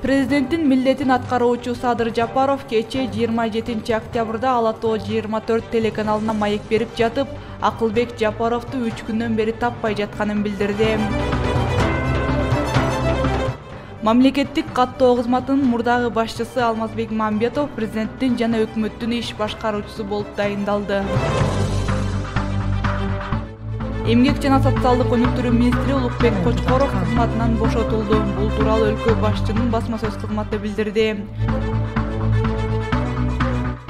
Президенттин милдетин аткаруучу Садыр Жапаров кече 27 октябрда Ала Тоо 24 телеканалына маек берип жатып, Акылбек Жапаровду 3 күндөн бери таппай жатканын билдирди. Мамлекеттик каттоо кызматынын мурдагы башчысы Алмазбек Мамбетов президенттин жана өкмөттүн иш башкаруучусу болуп дайындалды. Эмгек жана социалдык өнүктүрүү министри Улукбек Кочкоров кызматынан бошотулду. Бул тууралуу өлкө башчынын басма сөз кызматы билдирди.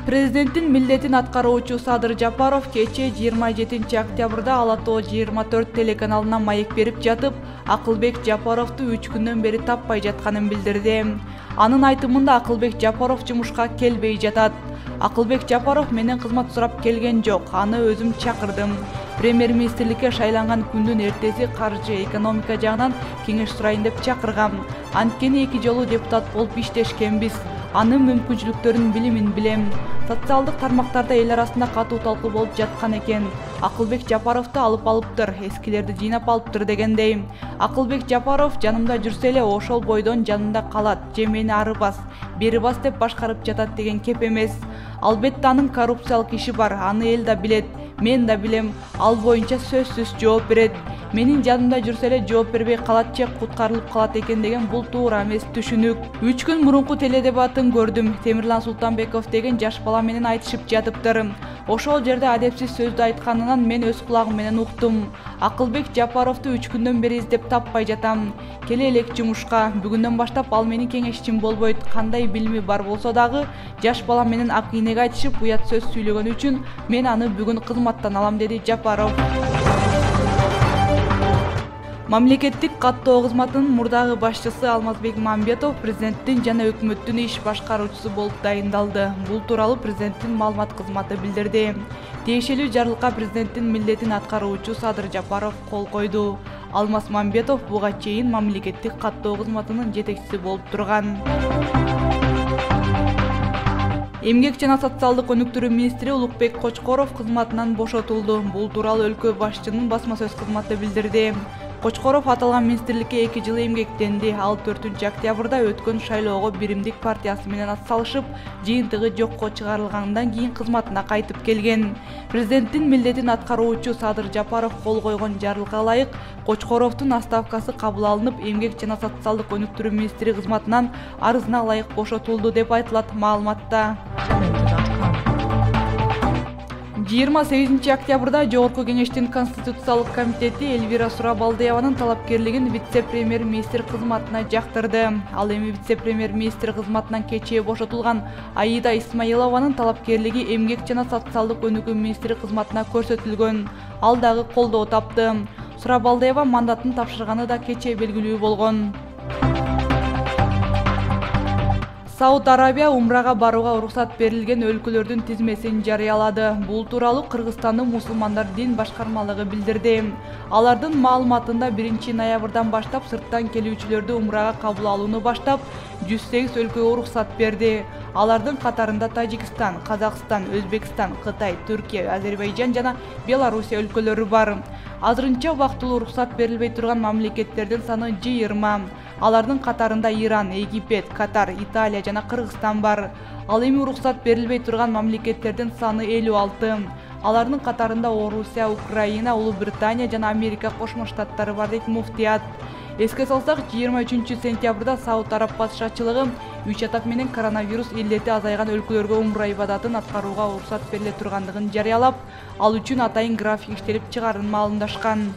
Президенттин милдетин аткаруучу Садыр Жапаров кече 27 октябрда Ала Тоо 24 телеканалына маек берип жатып, Акылбек Жапаровду 3 күндөн бери таппай жатканын билдирди. Анын айтымында Акылбек Жапаров жумушка келбей жатат. Акылбек Жапаров менен кызмат сурап келген жок, аны өзүм чакырдым. Премьер-министрликке шайланган күндүн эртеси каржы экономика жагынан кеңеш сурайын деп чакыргам. Анткени 2 жолу депутат болуп иштешкенбиз. Анын мүмкүнчүлүктөрүн билем. Социалдык тармактарда эл арасында катуу талкуу болуп жаткан экен. Акылбек Жапаровду алыптыр, эскилерди жыйнап алыптыр дегендей. Акылбек Жапаров жанымда жүрсө эле ошол бойдон жанымда калат, же мени ары бас, бери бас деп башкарып жатат деген кеп эмес. Албетте анын коррупциялык иши бар, аны эл да билет, мен да билем, ал боюнча сөзсүз жооп берет. Менин жанымда жүрсө эле жооп бербей калат же куткарылып калат экен деген бул туура эмес түшүнүк. 3 күн мурунку теледебатын көрдүм. Темирлан Султанбеков деген жаш бала менен айтышып жатыптыр. Ошол жерде адепсиз сөздү айтканынан мен өз кулагым менен уктум. Акылбек Жапаровду 3 күндөн бери издеп таппай жатам. Келе элек жумушка. Бүгүндөн баштап ал менин кеңешчим болбойт. Кандай билими бар болсо дагы жаш бала менен ак ийнеге айтышып уят сөз сүйлөгөн үчүн мен аны бүгүн кызматтан алам, деди Жапаров. Мамлекеттик каттоо кызматынын мурдагы башчысы Алмазбек Мамбетов президенттин жана өкмөттүн иш башкаруучусу болуп дайындалды. Бул тууралуу президенттин маалымат кызматы билдирди. Тиешелүү жарлыкка президенттин милдетин аткаруучу Садыр Жапаров кол койду. Алмаз Мамбетов буга чейин мамлекеттик каттоо кызматынын жетекчиси болуп турган. Эмгек жана социалдык өнүктүрүү министри Улукбек Кочкоров кызматынан бошотулду. Бул тууралуу өлкө башчынын басма сөз кызматы билдирди. Кочкоров аталган министрликке 2 жыл эмгектенди. Ал 4 октябрда өткөн шайлоого Биримдик партиясы менен атсалышып, жыйынтыгы жокко чыгарылгандан кийин кызматына кайтып келген. Президенттин милдетин аткаруучу Садыр Жапаров кол койгон жарлыкка ылайык Кочкоровдун отставкасы кабыл алынып, эмгек жана социалдык өнүктүрүү министри кызматынан арызына ылайык бошотулду деп айтылат маалыматта. 28 октябрда Жогорку кеңештин Конституциялык комитети Эльвира Сурабалдиеванын талапкерлигин вице-премьер-министр кызматына жактырды. Ал эми вице-премьер-министр кызматынан кечээ бошотулган Аида Исмаилованын талапкерлиги эмгек жана социалдык өнүгүү министри кызматына көрсөтүлгөн. Ал дагы колдоо тапты. Сурабалдиева мандатын тапшырганы да кечээ белгилүү болгон. Сауд Арабия умрага барууга уруксат берилген өлкөлөрдүн тизмесин жарыялады. Бул тууралуу Кыргызстандын мусулмандар дин башкармалыгы билдирди. Алардын маалыматында 1 ноябрдан баштап сырттан келүүчүлөрдү умрага кабыл алууну баштап 108 өлкөгө уруксат берди. Алардын катарында Тажикстан, Казакстан, Өзбекстан, Кытай, Түркия, Азербайжан жана Белоруссия өлкөлөрү бар. Азырынча убактылуу уруксат берилбей турган мамлекеттердин саны 20. Алардын катарында Иран, Египет, Катар, Италия жана Кыргызстан бар. Ал эми уруксат берилбей турган мамлекеттердин саны 56. Алардын катарында Орусия, Украина, Улуу Британия жана Америка Кошмо Штаттары бар, дейт муфтият. Эске салсак, 23 сентябрда Сауд Араб башчылыгы 3 атак менен коронавирус илдети азайган өлкөлөргө умра ибадатын аткарууга уруксат бериле тургандыгын жарыялап, ал үчүн атайын график иштелип чыгарын маалымдашкан.